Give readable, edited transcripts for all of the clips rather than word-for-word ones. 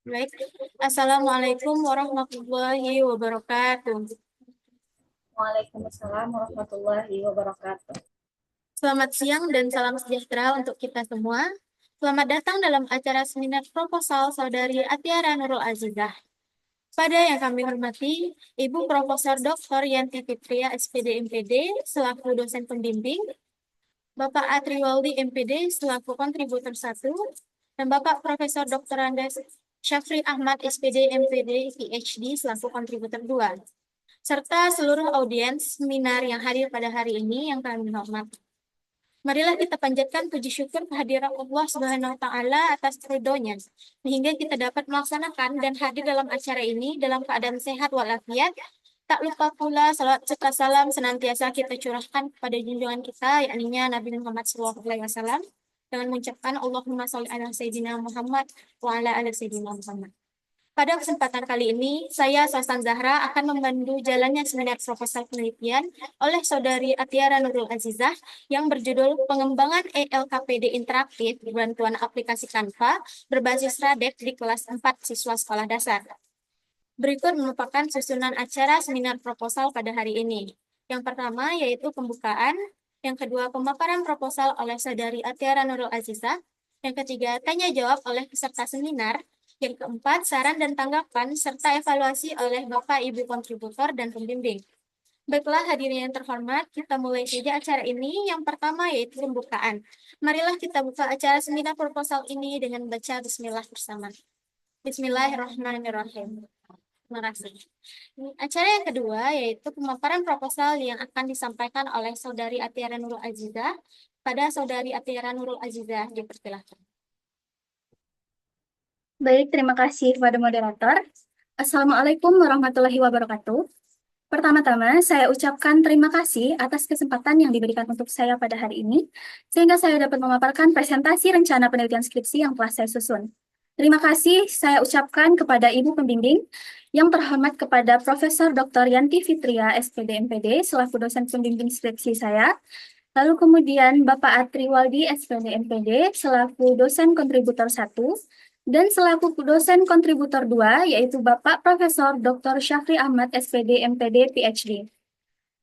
Baik. Assalamualaikum warahmatullahi wabarakatuh. Waalaikumsalam warahmatullahi wabarakatuh. Selamat siang dan salam sejahtera untuk kita semua. Selamat datang dalam acara seminar proposal Saudari Atiara Nurul Azizah. Pada yang kami hormati, Ibu Profesor Dr. Yanti Fitria, SPD MPD, selaku dosen pembimbing, Bapak Atriwaldi MPD, selaku kontributor 1, dan Bapak Profesor Dr. Andes Syafri Ahmad, SPD MPD, PhD, selaku kontributor 2, serta seluruh audiens seminar yang hadir pada hari ini yang kami hormati. Marilah kita panjatkan puji syukur kehadiran Allah Subhanahu wa taala atas ridhonya sehingga kita dapat melaksanakan dan hadir dalam acara ini dalam keadaan sehat walafiat. Tak lupa pula salawat serta salam senantiasa kita curahkan kepada junjungan kita yakni Nabi Muhammad SAW dengan mengucapkan Allahumma sholli ala sayyidina Muhammad wa ala ali sayyidina Muhammad. Pada kesempatan kali ini, saya Sasan Zahra akan memandu jalannya seminar proposal penelitian oleh Saudari Atiara Nurul Azizah yang berjudul Pengembangan ELKPD Interaktif Bantuan Aplikasi Canva berbasis Radek di kelas 4 siswa sekolah dasar. Berikut merupakan susunan acara seminar proposal pada hari ini. Yang pertama yaitu pembukaan, yang kedua pemaparan proposal oleh Saudari Atiara Nurul Azizah, yang ketiga tanya jawab oleh peserta seminar, yang keempat saran dan tanggapan serta evaluasi oleh Bapak Ibu kontributor dan pembimbing. Baiklah hadirin yang terhormat, kita mulai saja acara ini. Yang pertama yaitu pembukaan. Marilah kita buka acara seminar proposal ini dengan baca Bismillah bersama. Bismillahirrahmanirrahim. Terima kasih. Acara yang kedua yaitu pemaparan proposal yang akan disampaikan oleh Saudari Atiara Nurul Azizah. Pada Saudari Atiara Nurul Azizah, dipersilakan. Baik, terima kasih kepada moderator. Assalamualaikum warahmatullahi wabarakatuh. Pertama-tama, saya ucapkan terima kasih atas kesempatan yang diberikan untuk saya pada hari ini, sehingga saya dapat memaparkan presentasi rencana penelitian skripsi yang telah saya susun. Terima kasih saya ucapkan kepada Ibu Pembimbing, yang terhormat kepada Profesor Dr. Yanti Fitria, SPD MPD, selaku dosen pembimbing skripsi saya, lalu kemudian Bapak Atriwaldi, SPD MPD, selaku dosen kontributor 1, dan selaku dosen kontributor 2, yaitu Bapak Profesor Dr. Syafri Ahmad, SPD MPD, PhD.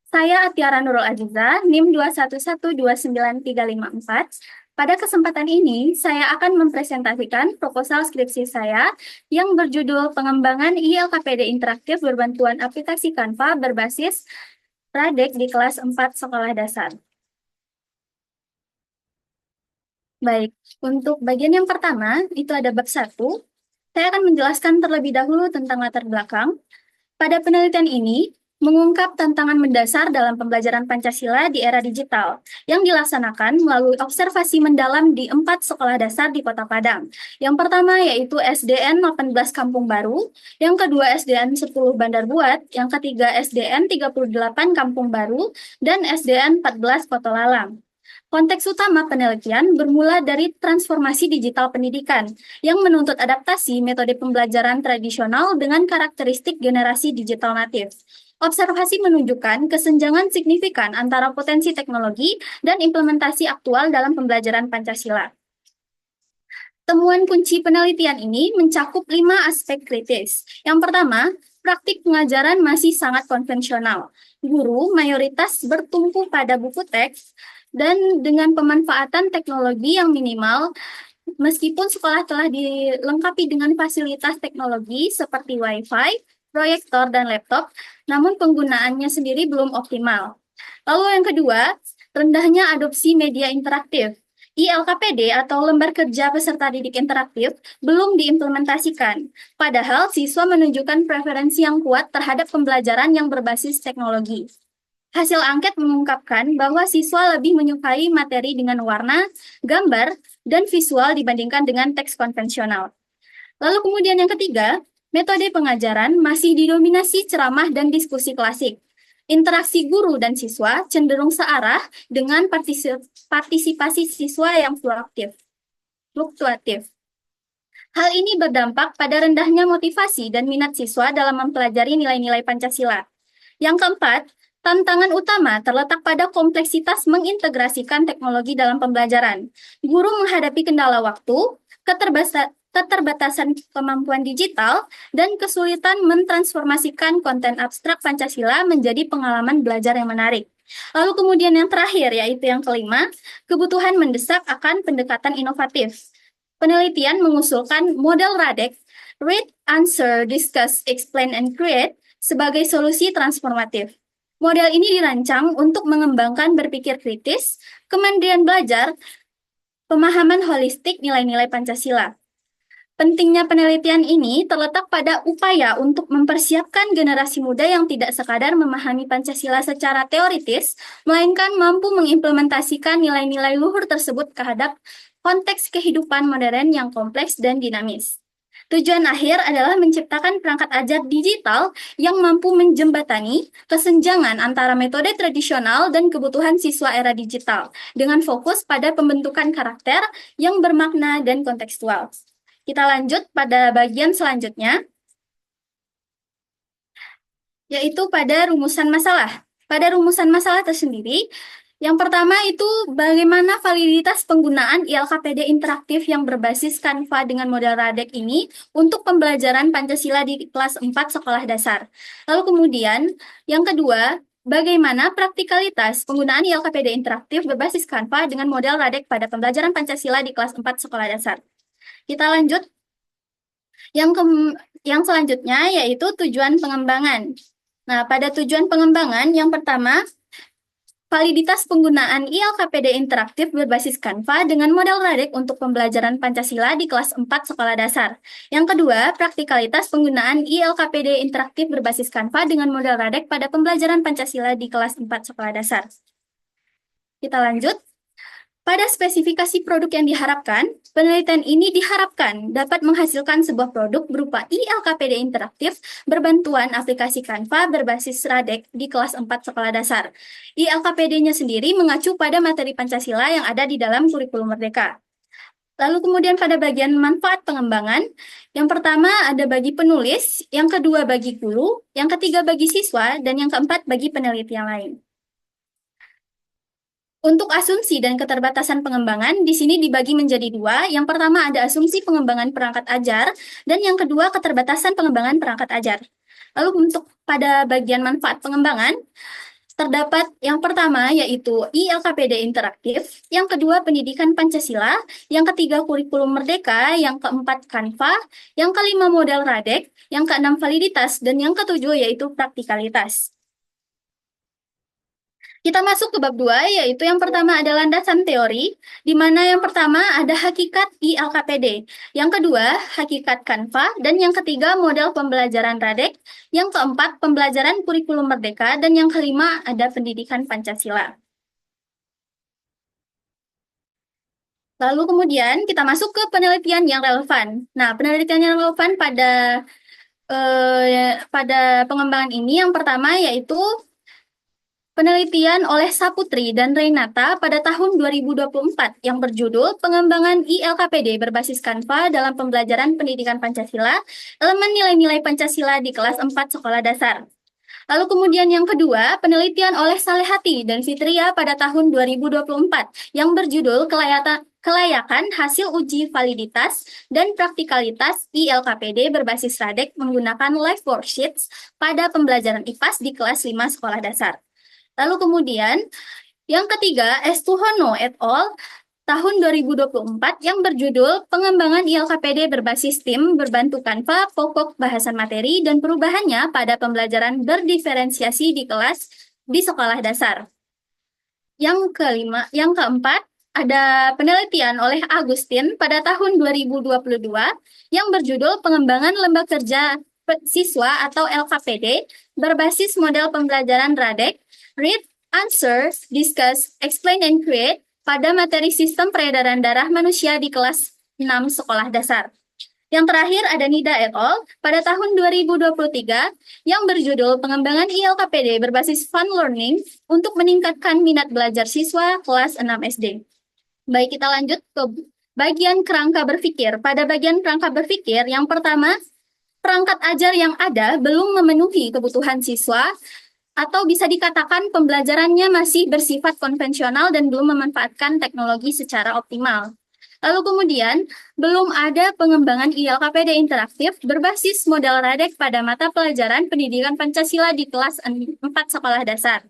Saya Atiara Nurul Azizah, NIM 211229354. Pada kesempatan ini, saya akan mempresentasikan proposal skripsi saya yang berjudul Pengembangan ILKPD Interaktif Berbantuan Aplikasi Canva berbasis Radek di kelas 4 sekolah dasar. Baik, untuk bagian yang pertama, itu ada bab 1. Saya akan menjelaskan terlebih dahulu tentang latar belakang. Pada penelitian ini, mengungkap tantangan mendasar dalam pembelajaran Pancasila di era digital yang dilaksanakan melalui observasi mendalam di 4 sekolah dasar di Kota Padang. Yang pertama yaitu SDN 18 Kampung Baru, yang kedua SDN 10 Bandar Buat, yang ketiga SDN 38 Kampung Baru, dan SDN 14 Kota Lalang. Konteks utama penelitian bermula dari transformasi digital pendidikan yang menuntut adaptasi metode pembelajaran tradisional dengan karakteristik generasi digital natif. Observasi menunjukkan kesenjangan signifikan antara potensi teknologi dan implementasi aktual dalam pembelajaran Pancasila. Temuan kunci penelitian ini mencakup 5 aspek kritis. Yang pertama, praktik pengajaran masih sangat konvensional. Guru mayoritas bertumpu pada buku teks dan dengan pemanfaatan teknologi yang minimal, meskipun sekolah telah dilengkapi dengan fasilitas teknologi seperti Wi-Fi, proyektor, dan laptop, namun penggunaannya sendiri belum optimal. Lalu yang kedua, rendahnya adopsi media interaktif. ILKPD atau Lembar Kerja Peserta Didik Interaktif belum diimplementasikan, padahal siswa menunjukkan preferensi yang kuat terhadap pembelajaran yang berbasis teknologi. Hasil angket mengungkapkan bahwa siswa lebih menyukai materi dengan warna, gambar, dan visual dibandingkan dengan teks konvensional. Lalu kemudian yang ketiga, metode pengajaran masih didominasi ceramah dan diskusi klasik. Interaksi guru dan siswa cenderung searah dengan partisipasi siswa yang fluktuatif. Hal ini berdampak pada rendahnya motivasi dan minat siswa dalam mempelajari nilai-nilai Pancasila. Yang keempat, tantangan utama terletak pada kompleksitas mengintegrasikan teknologi dalam pembelajaran. Guru menghadapi kendala waktu, keterbatasan kemampuan digital, dan kesulitan mentransformasikan konten abstrak Pancasila menjadi pengalaman belajar yang menarik. Lalu kemudian yang terakhir, yaitu yang kelima, kebutuhan mendesak akan pendekatan inovatif. Penelitian mengusulkan model RADEC, Read, Answer, Discuss, Explain, and Create, sebagai solusi transformatif. Model ini dirancang untuk mengembangkan berpikir kritis, kemandirian belajar, pemahaman holistik nilai-nilai Pancasila. Pentingnya penelitian ini terletak pada upaya untuk mempersiapkan generasi muda yang tidak sekadar memahami Pancasila secara teoritis, melainkan mampu mengimplementasikan nilai-nilai luhur tersebut terhadap konteks kehidupan modern yang kompleks dan dinamis. Tujuan akhir adalah menciptakan perangkat ajar digital yang mampu menjembatani kesenjangan antara metode tradisional dan kebutuhan siswa era digital, dengan fokus pada pembentukan karakter yang bermakna dan kontekstual. Kita lanjut pada bagian selanjutnya, yaitu pada rumusan masalah. Pada rumusan masalah tersendiri, yang pertama itu bagaimana validitas penggunaan ILKPD interaktif yang berbasis Canva dengan model RADEC ini untuk pembelajaran Pancasila di kelas 4 sekolah dasar. Lalu kemudian, yang kedua, bagaimana praktikalitas penggunaan ILKPD interaktif berbasis Canva dengan model RADEC pada pembelajaran Pancasila di kelas 4 sekolah dasar. Kita lanjut. Yang selanjutnya yaitu tujuan pengembangan. Nah, pada tujuan pengembangan yang pertama, validitas penggunaan ILKPD interaktif berbasis Canva dengan model RADEC untuk pembelajaran Pancasila di kelas 4 sekolah dasar. Yang kedua, praktikalitas penggunaan ILKPD interaktif berbasis Canva dengan model RADEC pada pembelajaran Pancasila di kelas 4 sekolah dasar. Kita lanjut. Pada spesifikasi produk yang diharapkan, penelitian ini diharapkan dapat menghasilkan sebuah produk berupa ILKPD interaktif berbantuan aplikasi Canva berbasis RADEC di kelas 4 sekolah dasar. ILKPD-nya sendiri mengacu pada materi Pancasila yang ada di dalam kurikulum Merdeka. Lalu kemudian pada bagian manfaat pengembangan, yang pertama ada bagi penulis, yang kedua bagi guru, yang ketiga bagi siswa, dan yang keempat bagi peneliti yang lain. Untuk asumsi dan keterbatasan pengembangan, di sini dibagi menjadi dua. Yang pertama ada asumsi pengembangan perangkat ajar, dan yang kedua keterbatasan pengembangan perangkat ajar. Lalu untuk pada bagian manfaat pengembangan, terdapat yang pertama yaitu ILKPD interaktif, yang kedua pendidikan Pancasila, yang ketiga kurikulum Merdeka, yang keempat Canva, yang kelima model RADEC, yang keenam validitas, dan yang ketujuh yaitu praktikalitas. Kita masuk ke bab 2, yaitu yang pertama ada landasan teori, di mana yang pertama ada hakikat ILKPD, yang kedua hakikat Canva, dan yang ketiga model pembelajaran RADEC, yang keempat pembelajaran kurikulum Merdeka, dan yang kelima ada pendidikan Pancasila. Lalu kemudian kita masuk ke penelitian yang relevan. Nah, penelitian yang relevan pada pengembangan ini yang pertama yaitu penelitian oleh Saputri dan Renata pada tahun 2024 yang berjudul Pengembangan ILKPD berbasis Canva dalam pembelajaran pendidikan Pancasila, elemen nilai-nilai Pancasila di kelas 4 sekolah dasar. Lalu kemudian yang kedua, penelitian oleh Salehati dan Fitria pada tahun 2024 yang berjudul Kelayakan Hasil Uji Validitas dan Praktikalitas ILKPD berbasis RADEC menggunakan live worksheets pada pembelajaran IPAS di kelas 5 sekolah dasar. Lalu kemudian, yang ketiga, Estuhono et al. Tahun 2024 yang berjudul Pengembangan ILKPD berbasis tim berbantu Canva, pokok bahasan materi, dan perubahannya pada pembelajaran berdiferensiasi di sekolah dasar. Yang keempat, ada penelitian oleh Agustin pada tahun 2022 yang berjudul Pengembangan Lembaga Kerja Siswa atau LKPD berbasis model pembelajaran RADEC, Read, Answer, Discuss, Explain, and Create pada materi sistem peredaran darah manusia di kelas 6 sekolah dasar. Yang terakhir ada Nida et al. Pada tahun 2023 yang berjudul Pengembangan ILKPD berbasis Fun Learning untuk meningkatkan minat belajar siswa kelas 6 SD. Baik, kita lanjut ke bagian kerangka berpikir. Pada bagian kerangka berpikir, yang pertama, perangkat ajar yang ada belum memenuhi kebutuhan siswa, atau bisa dikatakan pembelajarannya masih bersifat konvensional dan belum memanfaatkan teknologi secara optimal. Lalu kemudian, belum ada pengembangan ILKPD interaktif berbasis model Radek pada mata pelajaran pendidikan Pancasila di kelas 4 sekolah dasar.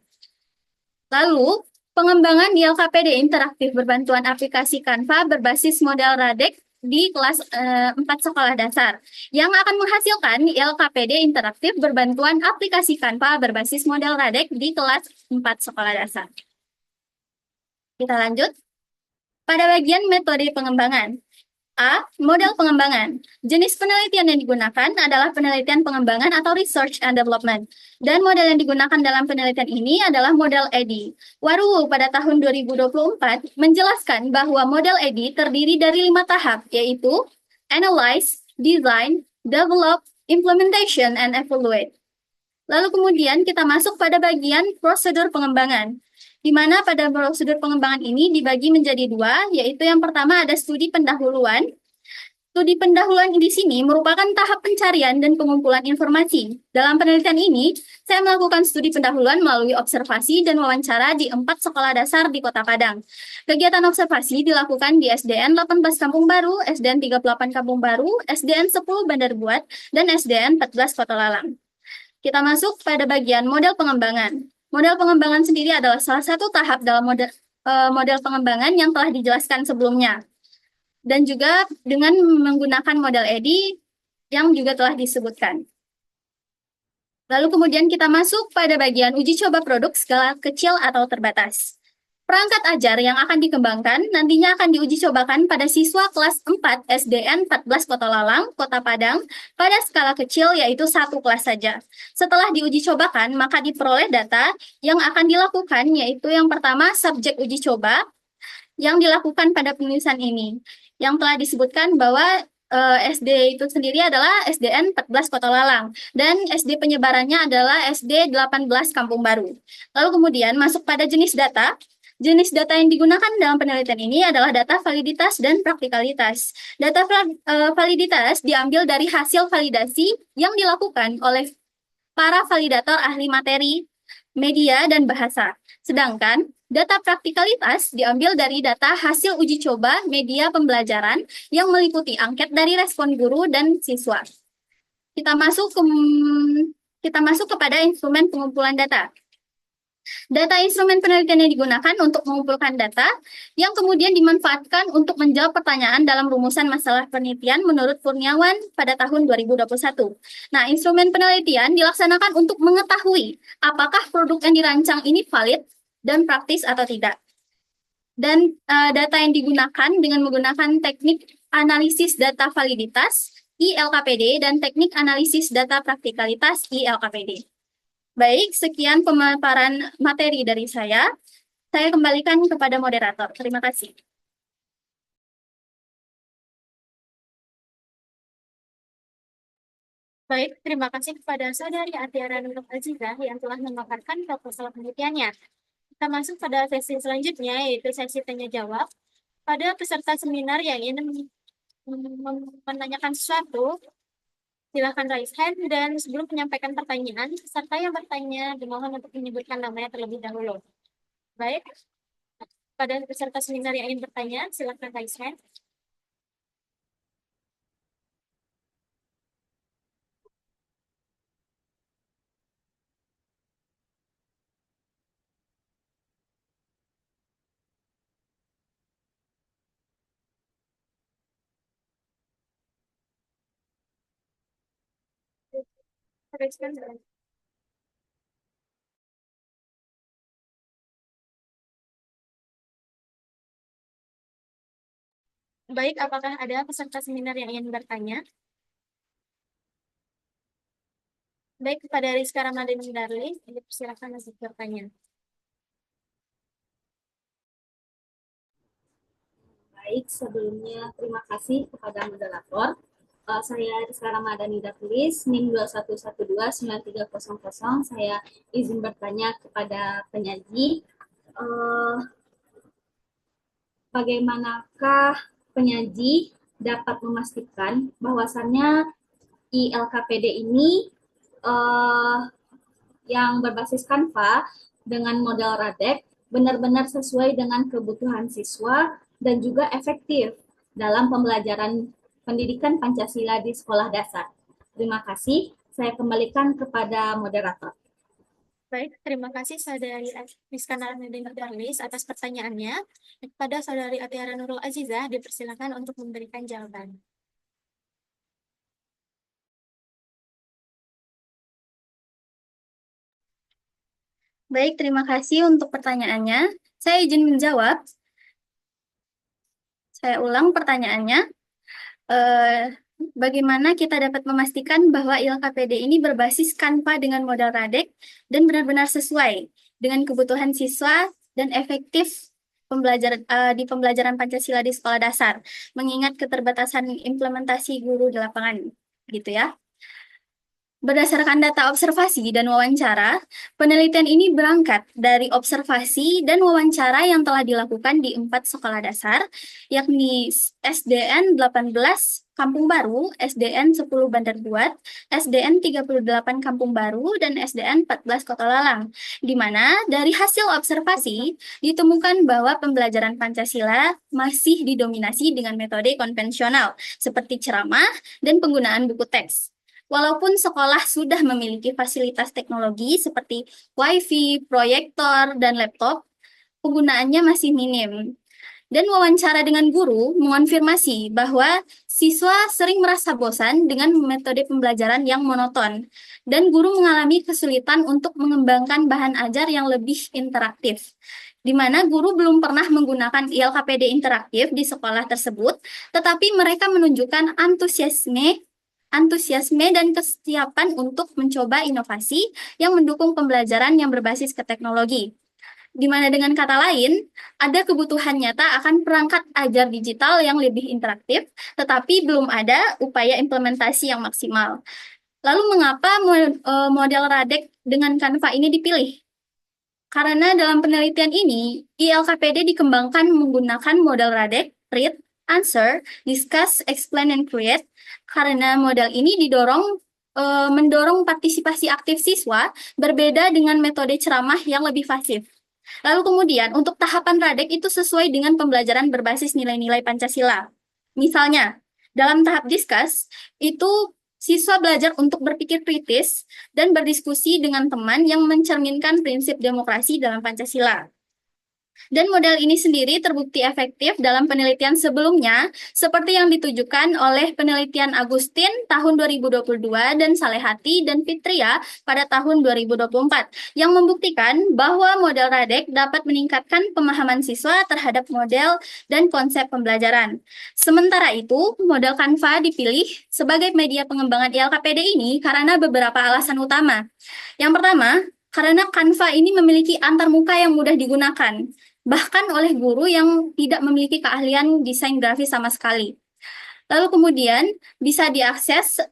Lalu, pengembangan ILKPD interaktif berbantuan aplikasi Canva berbasis model Radek di kelas 4 sekolah dasar yang akan menghasilkan ILKPD interaktif berbantuan aplikasi Canva berbasis model Radek di kelas 4 sekolah dasar. Kita lanjut. Pada bagian metode pengembangan. A. Model pengembangan. Jenis penelitian yang digunakan adalah penelitian pengembangan atau research and development. Dan model yang digunakan dalam penelitian ini adalah model EDI. Waruwu pada tahun 2024 menjelaskan bahwa model EDI terdiri dari 5 tahap, yaitu Analyze, Design, Develop, Implementation, and Evaluate. Lalu kemudian kita masuk pada bagian prosedur pengembangan, di mana pada prosedur pengembangan ini dibagi menjadi 2, yaitu yang pertama ada studi pendahuluan. Studi pendahuluan di sini merupakan tahap pencarian dan pengumpulan informasi. Dalam penelitian ini, saya melakukan studi pendahuluan melalui observasi dan wawancara di 4 sekolah dasar di Kota Padang. Kegiatan observasi dilakukan di SDN 18 Kampung Baru, SDN 38 Kampung Baru, SDN 10 Bandar Buat, dan SDN 14 Kota Lalang. Kita masuk pada bagian model pengembangan. Model pengembangan sendiri adalah salah satu tahap dalam model pengembangan yang telah dijelaskan sebelumnya. Dan juga dengan menggunakan model EDI yang juga telah disebutkan. Lalu kemudian kita masuk pada bagian uji coba produk skala kecil atau terbatas. Perangkat ajar yang akan dikembangkan nantinya akan diuji cobakan pada siswa kelas 4 SDN 14 Kota Lalang, Kota Padang, pada skala kecil yaitu 1 kelas saja. Setelah diuji cobakan, maka diperoleh data yang akan dilakukan yaitu yang pertama subjek uji coba yang dilakukan pada penulisan ini. Yang telah disebutkan bahwa SD itu sendiri adalah SDN 14 Kota Lalang dan SD penyebarannya adalah SD 18 Kampung Baru. Lalu kemudian masuk pada jenis data. Jenis data yang digunakan dalam penelitian ini adalah data validitas dan praktikalitas. Data validitas diambil dari hasil validasi yang dilakukan oleh para validator ahli materi, media, dan bahasa. Sedangkan data praktikalitas diambil dari data hasil uji coba media pembelajaran yang meliputi angket dari respon guru dan siswa. Kita masuk kepada instrumen pengumpulan data. Data instrumen penelitian yang digunakan untuk mengumpulkan data yang kemudian dimanfaatkan untuk menjawab pertanyaan dalam rumusan masalah penelitian menurut Kurniawan pada tahun 2021. Nah, instrumen penelitian dilaksanakan untuk mengetahui apakah produk yang dirancang ini valid dan praktis atau tidak. Dan data yang digunakan dengan menggunakan teknik analisis data validitas ILKPD dan teknik analisis data praktikalitas ILKPD. Baik, sekian pemaparan materi dari saya. Saya kembalikan kepada moderator. Terima kasih. Baik, terima kasih kepada Saudari Atiara Nurul Azizah yang telah memaparkan proposal penelitiannya. Kita masuk pada sesi selanjutnya, yaitu sesi tanya-jawab. Pada peserta seminar yang ingin menanyakan sesuatu, silakan raise hand dan sebelum menyampaikan pertanyaan, peserta yang bertanya dimohon untuk menyebutkan namanya terlebih dahulu. Baik, pada peserta seminar yang ingin bertanya, silakan raise hand. Raise hand. Baik, apakah ada peserta seminar yang ingin bertanya? Baik, kepada Rizka Ramadhani Darli, silakan masuk bertanya. Baik, sebelumnya terima kasih kepada moderator. Saya Rizka Ramadhani Darlis, NIM 21129300. Saya izin bertanya kepada penyaji. Bagaimanakah penyaji dapat memastikan bahwasannya ILKPD ini yang berbasis Canva dengan model Radek benar-benar sesuai dengan kebutuhan siswa dan juga efektif dalam pembelajaran pendidikan Pancasila di sekolah dasar. Terima kasih. Saya kembalikan kepada moderator. Baik, terima kasih Saudari Rizka Narendra Darlis atas pertanyaannya. Kepada Saudari Atiara Nurul Azizah, dipersilakan untuk memberikan jawaban. Baik, terima kasih untuk pertanyaannya. Saya izin menjawab. Saya ulang pertanyaannya. Bagaimana kita dapat memastikan bahwa ILKPD ini berbasis Canva dengan modal Radek dan benar-benar sesuai dengan kebutuhan siswa dan efektif di pembelajaran Pancasila di sekolah dasar, mengingat keterbatasan implementasi guru di lapangan, gitu ya. Berdasarkan data observasi dan wawancara, penelitian ini berangkat dari observasi dan wawancara yang telah dilakukan di 4 sekolah dasar, yakni SDN 18 Kampung Baru, SDN 10 Bandar Buat, SDN 38 Kampung Baru, dan SDN 14 Kota Lalang, di mana dari hasil observasi ditemukan bahwa pembelajaran Pancasila masih didominasi dengan metode konvensional, seperti ceramah dan penggunaan buku teks. Walaupun sekolah sudah memiliki fasilitas teknologi seperti WiFi, proyektor, dan laptop, penggunaannya masih minim. Dan wawancara dengan guru mengonfirmasi bahwa siswa sering merasa bosan dengan metode pembelajaran yang monoton, dan guru mengalami kesulitan untuk mengembangkan bahan ajar yang lebih interaktif, di mana guru belum pernah menggunakan ILKPD interaktif di sekolah tersebut, tetapi mereka menunjukkan antusiasme dan kesiapan untuk mencoba inovasi yang mendukung pembelajaran yang berbasis ke teknologi. Di mana dengan kata lain, ada kebutuhan nyata akan perangkat ajar digital yang lebih interaktif, tetapi belum ada upaya implementasi yang maksimal. Lalu mengapa model Radek dengan Canva ini dipilih? Karena dalam penelitian ini, ILKPD dikembangkan menggunakan model Radek, Read, Answer, Discuss, Explain, and Create, karena model ini mendorong partisipasi aktif siswa berbeda dengan metode ceramah yang lebih pasif. Lalu kemudian, untuk tahapan Radek itu sesuai dengan pembelajaran berbasis nilai-nilai Pancasila. Misalnya, dalam tahap Discuss, itu siswa belajar untuk berpikir kritis dan berdiskusi dengan teman yang mencerminkan prinsip demokrasi dalam Pancasila. Dan model ini sendiri terbukti efektif dalam penelitian sebelumnya, seperti yang ditujukan oleh penelitian Agustin tahun 2022 dan Salehati dan Fitria pada tahun 2024, yang membuktikan bahwa model Radek dapat meningkatkan pemahaman siswa terhadap model dan konsep pembelajaran. Sementara itu, model Canva dipilih sebagai media pengembangan ILKPD ini karena beberapa alasan utama. Yang pertama, karena Canva ini memiliki antarmuka yang mudah digunakan, bahkan oleh guru yang tidak memiliki keahlian desain grafis sama sekali. Lalu kemudian bisa diakses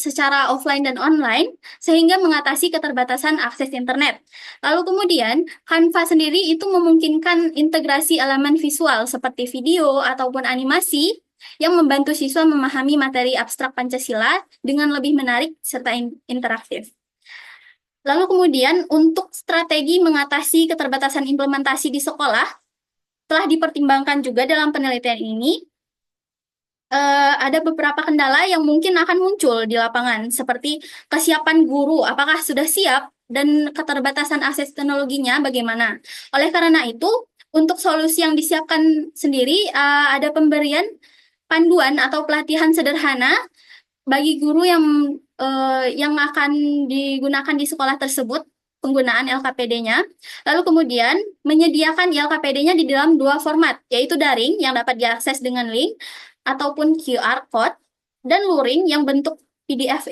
secara offline dan online, sehingga mengatasi keterbatasan akses internet. Lalu kemudian, Canva sendiri itu memungkinkan integrasi elemen visual seperti video ataupun animasi yang membantu siswa memahami materi abstrak Pancasila dengan lebih menarik serta interaktif. Lalu kemudian untuk strategi mengatasi keterbatasan implementasi di sekolah, telah dipertimbangkan juga dalam penelitian ini, ada beberapa kendala yang mungkin akan muncul di lapangan, seperti kesiapan guru, apakah sudah siap, dan keterbatasan akses teknologinya bagaimana. Oleh karena itu, untuk solusi yang disiapkan sendiri, ada pemberian panduan atau pelatihan sederhana bagi guru yang akan digunakan di sekolah tersebut, penggunaan LKPD-nya. Lalu kemudian menyediakan LKPD-nya di dalam 2 format, yaitu daring yang dapat diakses dengan link ataupun QR code, dan luring yang bentuk PDF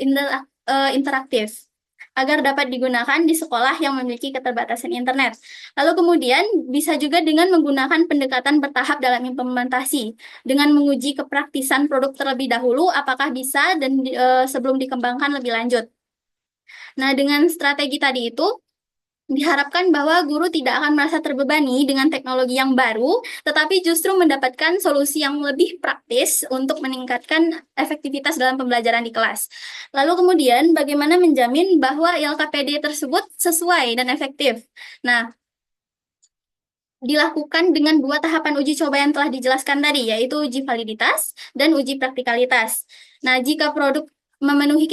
interaktif, agar dapat digunakan di sekolah yang memiliki keterbatasan internet. Lalu kemudian bisa juga dengan menggunakan pendekatan bertahap dalam implementasi, dengan menguji kepraktisan produk terlebih dahulu, apakah bisa dan sebelum dikembangkan lebih lanjut. Nah, dengan strategi tadi itu, diharapkan bahwa guru tidak akan merasa terbebani dengan teknologi yang baru, tetapi justru mendapatkan solusi yang lebih praktis untuk meningkatkan efektivitas dalam pembelajaran di kelas. Lalu kemudian, bagaimana menjamin bahwa ILKPD tersebut sesuai dan efektif? Nah, dilakukan dengan dua tahapan uji coba yang telah dijelaskan tadi, yaitu uji validitas dan uji praktikalitas. Nah, jika produk memenuhi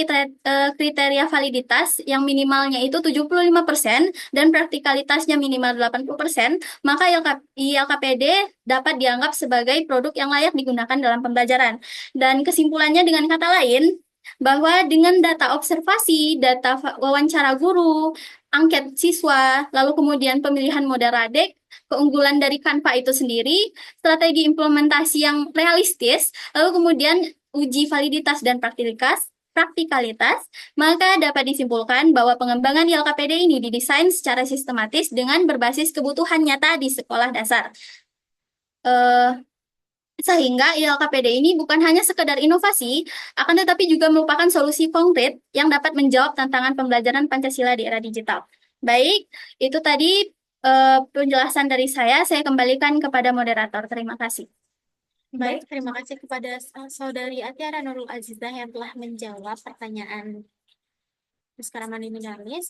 kriteria validitas yang minimalnya itu 75% dan praktikalitasnya minimal 80%, maka ILKPD dapat dianggap sebagai produk yang layak digunakan dalam pembelajaran. Dan kesimpulannya dengan kata lain, bahwa dengan data observasi, data wawancara guru, angket siswa, lalu kemudian pemilihan model radek, keunggulan dari Canva itu sendiri, strategi implementasi yang realistis, lalu kemudian uji validitas dan praktikalitas, maka dapat disimpulkan bahwa pengembangan ILKPD ini didesain secara sistematis dengan berbasis kebutuhan nyata di sekolah dasar. Sehingga ILKPD ini bukan hanya sekedar inovasi, akan tetapi juga merupakan solusi konkret yang dapat menjawab tantangan pembelajaran Pancasila di era digital. Baik, itu tadi penjelasan dari saya. Saya kembalikan kepada moderator. Terima kasih. Baik, terima kasih kepada Saudari Atiara Nurul Azizah yang telah menjawab pertanyaan Rizka Ramadhani Darlis.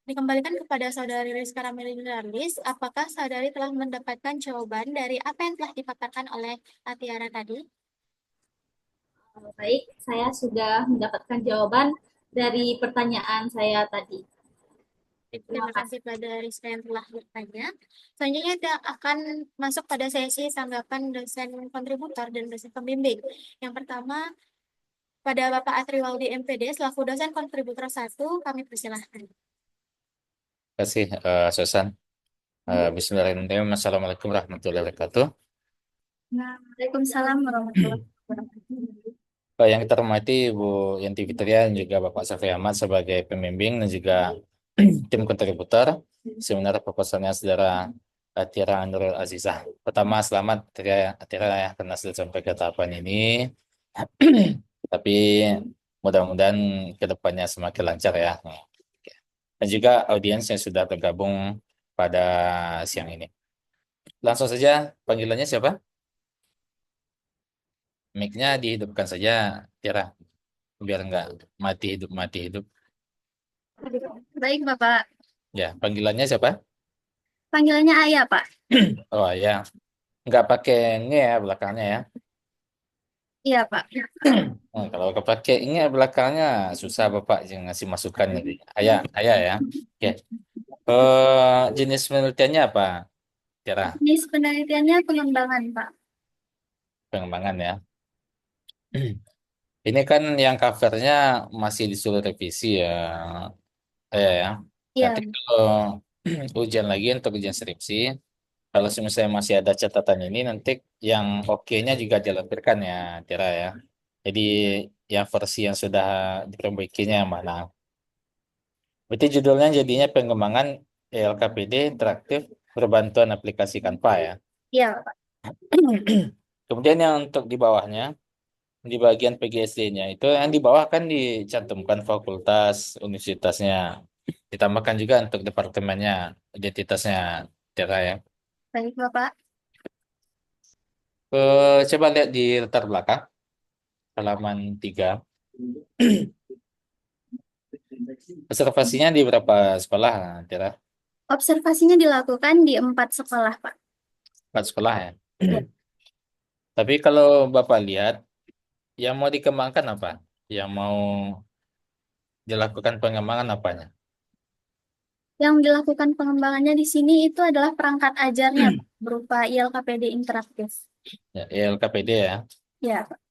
Dikembalikan kepada Saudari Rizka Ramadhani Darlis, apakah Saudari telah mendapatkan jawaban dari apa yang telah dipaparkan oleh Atiara tadi? Baik, saya sudah mendapatkan jawaban dari pertanyaan saya tadi. Terima kasih pada Rizka yang telah bertanya. Selanjutnya kita akan masuk pada sesi tanggapan dosen kontributor dan dosen pembimbing. Yang pertama, pada Bapak Atriwaldi MPD selaku dosen kontributor 1, kami persilahkan. Terima kasih, Susan. Bismillahirrahmanirrahim. Assalamualaikum warahmatullahi wabarakatuh. Waalaikumsalam warahmatullahi wabarakatuh. Yang kita hormati Bu Yanti Fitria dan juga Bapak Safi Ahmad sebagai pembimbing dan juga tim kontributor seminar proposalnya Saudara Atiara Nurul Azizah. Pertama, selamat Atiara ya karena sudah sampai ke tahapan ini. Tapi mudah-mudahan kedepannya semakin lancar ya. Dan juga audiens yang sudah bergabung pada siang ini. Langsung saja, panggilannya siapa? Mic-nya dihidupkan saja, Tiara. Biar nggak mati hidup. Baik, Bapak. Ya, panggilannya siapa? Panggilannya Ayah, Pak. Oh ya, nggak pakai nge ya belakangnya ya. Iya, Pak. Kalau kepakai ini belakangnya susah Bapak yang ngasih masukan ini. Ayah ya. Oke. Jenis penelitiannya apa, Tiara? Jenis penelitiannya pengembangan, Pak. Pengembangan ya. Ini kan yang covernya masih disuruh revisi ya. Ya. Iya. Nanti kalau ujian lagi untuk ujian skripsi, kalau misalnya masih ada catatan ini, nanti yang oke-nya juga dilampirkan ya, Tira ya. Jadi yang versi yang sudah diperbaikinya yang mana. Berarti judulnya jadinya pengembangan LKPD interaktif berbantuan aplikasi Canva ya. Iya, Pak. Kemudian yang untuk di bawahnya, di bagian PGSD-nya itu yang di bawah kan dicantumkan fakultas, universitasnya. Ditambahkan juga untuk departemennya, identitasnya, Tira ya. Baik, Bapak. Coba lihat di latar belakang, halaman 3. Observasinya di berapa sekolah, Tira? Observasinya dilakukan di 4 sekolah, Pak. 4 sekolah ya. Ya. Tapi kalau Bapak lihat, yang mau dikembangkan apa? Yang mau dilakukan pengembangan apanya? Yang dilakukan pengembangannya di sini itu adalah perangkat ajarnya, Pak, berupa ILKPD interaktif. Ya, LKPD ya. Ya, Pak.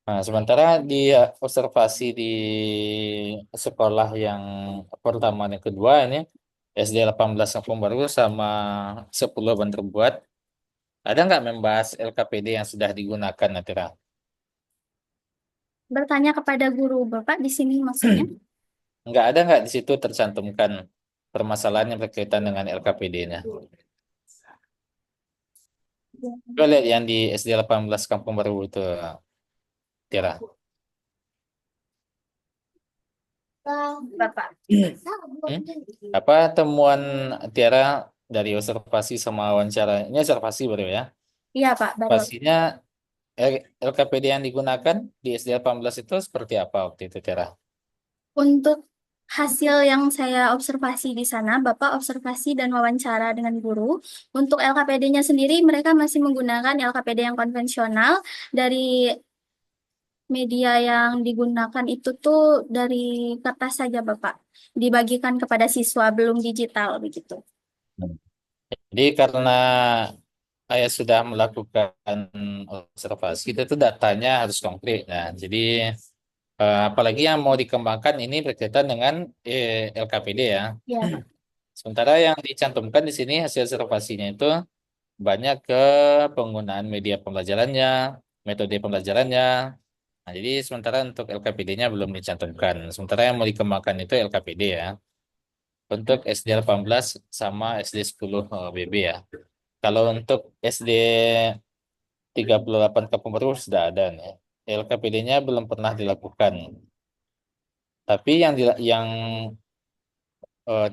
Nah, sementara di observasi di sekolah yang pertama dan kedua ini, SD 18 Kampung Baru sama 10 Bandar Buat, ada nggak membahas LKPD yang sudah digunakan, Natira? Bertanya kepada guru Bapak di sini maksudnya? Nggak di situ tercantumkan permasalahan yang berkaitan dengan LKPD-nya. Coba lihat yang di SD 18 Kampung Baru itu, Tira. Bapak. Apa temuan Tiara dari observasi sama wawancara? Ini observasi baru ya. Iya, Pak, baru. Pastinya LKPD yang digunakan di SD 18 itu seperti apa waktu itu, Tiara? Untuk Hasil yang saya observasi di sana, Bapak observasi dan wawancara dengan guru. Untuk LKPD-nya sendiri, mereka masih menggunakan LKPD yang konvensional. Dari media yang digunakan itu tuh dari kertas saja, Bapak. Dibagikan kepada siswa, belum digital begitu. Jadi karena saya sudah melakukan observasi, itu datanya harus konkret. Nah, jadi apalagi yang mau dikembangkan ini berkaitan dengan LKPD ya. Ya, Pak. Sementara yang dicantumkan di sini hasil observasinya itu banyak ke penggunaan media pembelajarannya, metode pembelajarannya. Nah, jadi sementara untuk LKPD-nya belum dicantumkan. Sementara yang mau dikembangkan itu LKPD ya. Untuk SD 18 sama SD 10 BB ya. Kalau untuk SD 38 Kampung Baru sudah ada nih. LKPD-nya belum pernah dilakukan. Tapi yang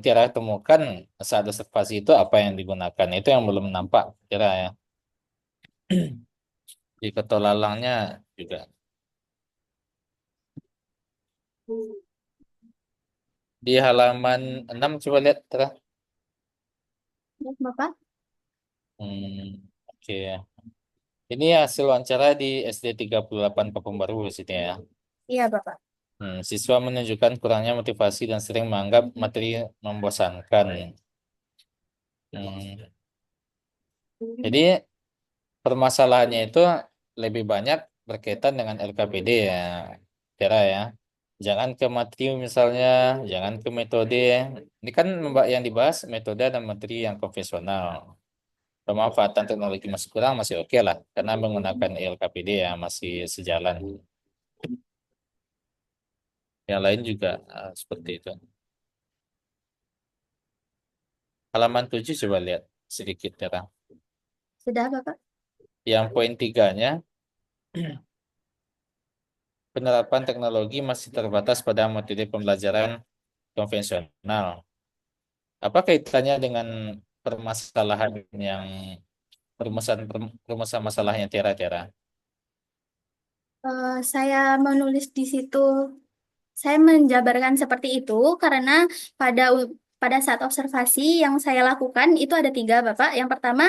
Tiara temukan saat observasi itu apa yang digunakan itu yang belum nampak Tiara ya. Di petualalangnya juga. Di halaman 6 coba lihat Tiara. Ya, Bapak. Oke. Ini hasil wawancara di SD 38 Kampung Baru di sini ya. Iya, Bapak. Siswa menunjukkan kurangnya motivasi dan sering menganggap materi membosankan. Hmm, Jadi permasalahannya itu lebih banyak berkaitan dengan LKPD ya, Tera ya. Jangan ke materi misalnya, jangan ke metode. Ini kan yang dibahas metode dan materi yang konvensional. Pemanfaatan teknologi masih kurang, masih oke lah, karena menggunakan LKPD ya masih sejalan. Yang lain juga seperti itu. Halaman 7 coba lihat sedikit Tera. Sudah, Bapak. Yang poin 3-nya, penerapan teknologi masih terbatas pada metode pembelajaran konvensional. Apa kaitannya dengan permasalahan yang permasalahan masalahnya Tera-Tera? Saya menulis di situ. Saya menjabarkan seperti itu karena pada pada saat observasi yang saya lakukan itu ada tiga, Bapak. Yang pertama,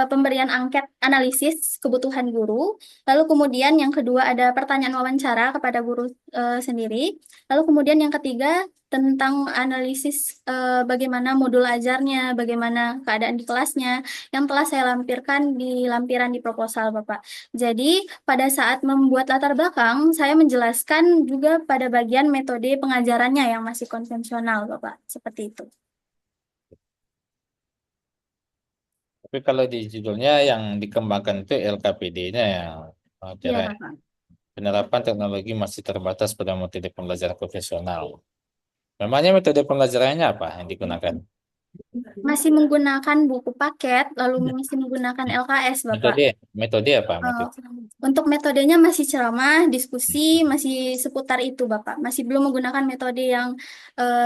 pemberian angket analisis kebutuhan guru. Lalu kemudian yang kedua ada pertanyaan wawancara kepada guru sendiri. Lalu kemudian yang ketiga tentang analisis bagaimana modul ajarnya, bagaimana keadaan di kelasnya yang telah saya lampirkan di lampiran di proposal, Bapak. Jadi pada saat membuat latar belakang, saya menjelaskan juga pada bagian metode pengajarannya yang masih konvensional, Bapak. Seperti itu. Tapi kalau di judulnya yang dikembangkan itu LKPD-nya ya, Iya, Tera. Bapak. Penerapan teknologi masih terbatas pada metode pembelajaran profesional. Memangnya metode pembelajarannya apa yang digunakan? Masih menggunakan buku paket, lalu masih menggunakan LKS, Bapak. Metode apa? Eh, Metode. untuk metodenya masih ceramah, diskusi, masih seputar itu, Bapak. Masih belum menggunakan metode yang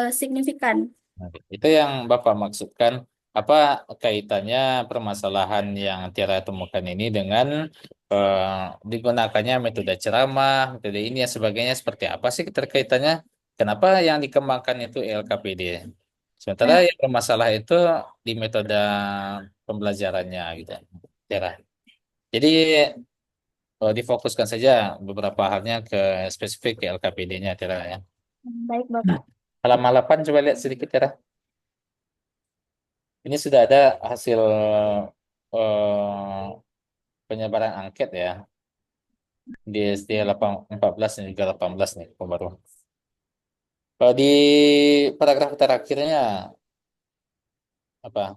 signifikan. Oke. Itu yang Bapak maksudkan, apa kaitannya permasalahan yang Tiara temukan ini dengan eh, digunakannya metode ceramah, metode ini dan sebagainya seperti apa sih terkaitannya? Kenapa yang dikembangkan itu LKPD? Sementara Eh, yang bermasalah itu di metode pembelajarannya gitu, Tiara. Jadi difokuskan saja beberapa halnya ke spesifik ke LKPD-nya, Tiara ya. baik, Bapak. Halaman 8 coba lihat sedikit, Tiara. Ini sudah ada hasil eh, penyebaran angket ya di SD 14 dan juga 18 nih baru. Kalau di paragraf terakhirnya apa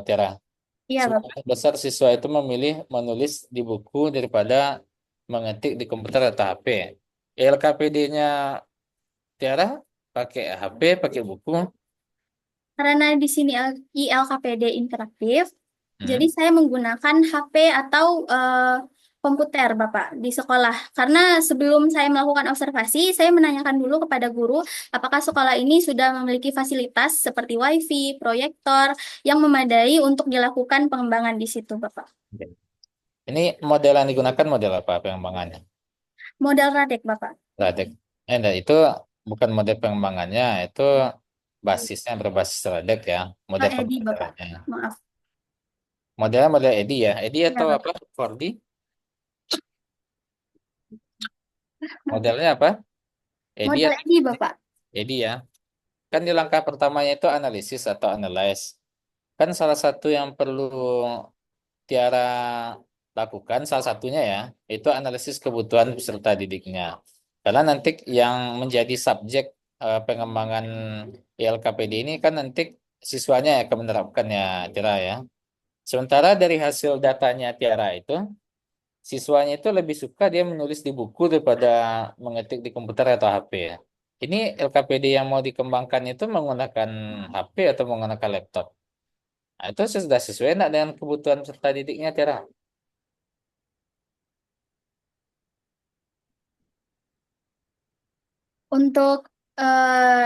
Tiara? Iya, Bapak. Sebagian besar siswa itu memilih menulis di buku daripada mengetik di komputer atau HP. LKPD-nya Tiara pakai HP, pakai buku. Karena di sini ILKPD interaktif, jadi Hmm. saya menggunakan HP atau komputer, Bapak, di sekolah. Karena sebelum saya melakukan observasi, saya menanyakan dulu kepada guru apakah sekolah ini sudah memiliki fasilitas seperti WiFi, proyektor yang memadai untuk dilakukan pengembangan di situ, Bapak. Oke. Ini model yang digunakan model apa pengembangannya? Modal Radek, Bapak. Radek. Nah, itu bukan model pengembangannya, itu basisnya berbasis Radek ya, model Pak Edi, Bapak. pembelajarannya. Maaf. Modelnya model EDI ya, EDI Ya, atau apa? Bapak. 4D? Modelnya apa? EDI Model atau Edi, Bapak. EDI ya. Kan di langkah pertamanya itu analisis atau analyze. Kan salah satu yang perlu Tiara lakukan, salah satunya ya, itu analisis kebutuhan peserta didiknya. Karena nanti yang menjadi subjek pengembangan ILKPD ini kan nanti siswanya yang akan menerapkannya, Tiara ya. Sementara dari hasil datanya Tiara itu, siswanya itu lebih suka dia menulis di buku daripada mengetik di komputer atau HP ya. Ini LKPD yang mau dikembangkan itu menggunakan HP atau menggunakan laptop. Nah, itu sudah sesuai enggak dengan kebutuhan peserta didiknya, Tiara? Untuk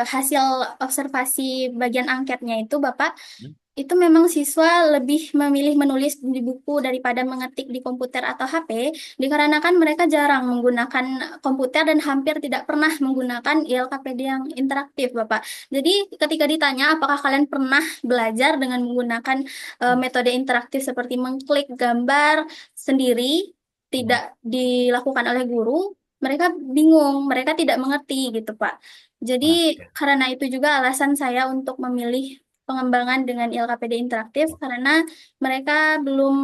hasil observasi bagian angketnya itu, Bapak, Hmm? itu memang siswa lebih memilih menulis di buku daripada mengetik di komputer atau HP, dikarenakan mereka jarang menggunakan komputer dan hampir tidak pernah menggunakan ILKPD yang interaktif, Bapak. Jadi, ketika ditanya apakah kalian pernah belajar dengan menggunakan metode interaktif seperti mengklik gambar sendiri, tidak dilakukan oleh guru, mereka bingung, mereka tidak mengerti gitu, Pak. Jadi, Nah, karena itu juga alasan saya untuk memilih pengembangan dengan ILKPD interaktif karena mereka belum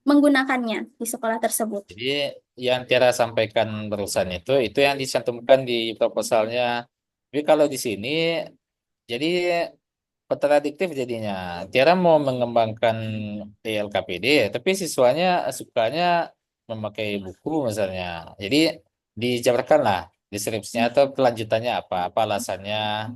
menggunakannya di sekolah tersebut. jadi yang Tiara sampaikan barusan itu yang dicantumkan di proposalnya. Tapi kalau di sini, jadi kontradiktif jadinya. Tiara mau mengembangkan LKPD, tapi siswanya sukanya memakai buku misalnya. Jadi dijabarkan lah deskripsinya atau kelanjutannya apa alasannya.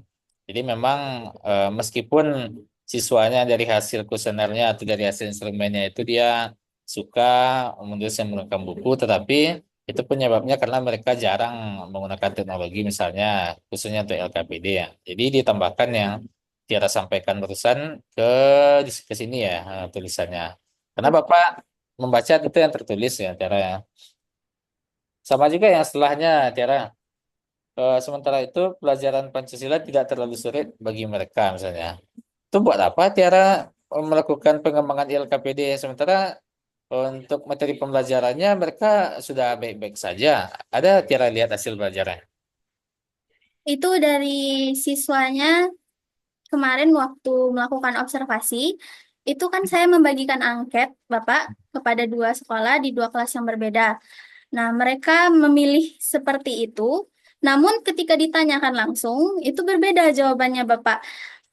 Jadi memang meskipun siswanya dari hasil kuesionernya atau dari hasil instrumennya itu dia suka menulis yang menggunakan buku, tetapi itu penyebabnya karena mereka jarang menggunakan teknologi misalnya, khususnya untuk LKPD ya. Jadi ditambahkan yang Tiara sampaikan barusan ke ke sini ya tulisannya. Karena Bapak membaca itu yang tertulis ya Tiara ya. Sama juga yang setelahnya Tiara. Sementara itu pelajaran Pancasila tidak terlalu sulit bagi mereka misalnya. Itu buat apa Tiara melakukan pengembangan ILKPD sementara untuk materi pembelajarannya mereka sudah baik-baik saja. Ada Tiara lihat hasil belajarnya. Itu dari siswanya kemarin waktu melakukan observasi, itu kan saya membagikan angket, Bapak, kepada dua sekolah di dua kelas yang berbeda. Nah, mereka memilih seperti itu, namun ketika ditanyakan langsung, itu berbeda jawabannya, Bapak.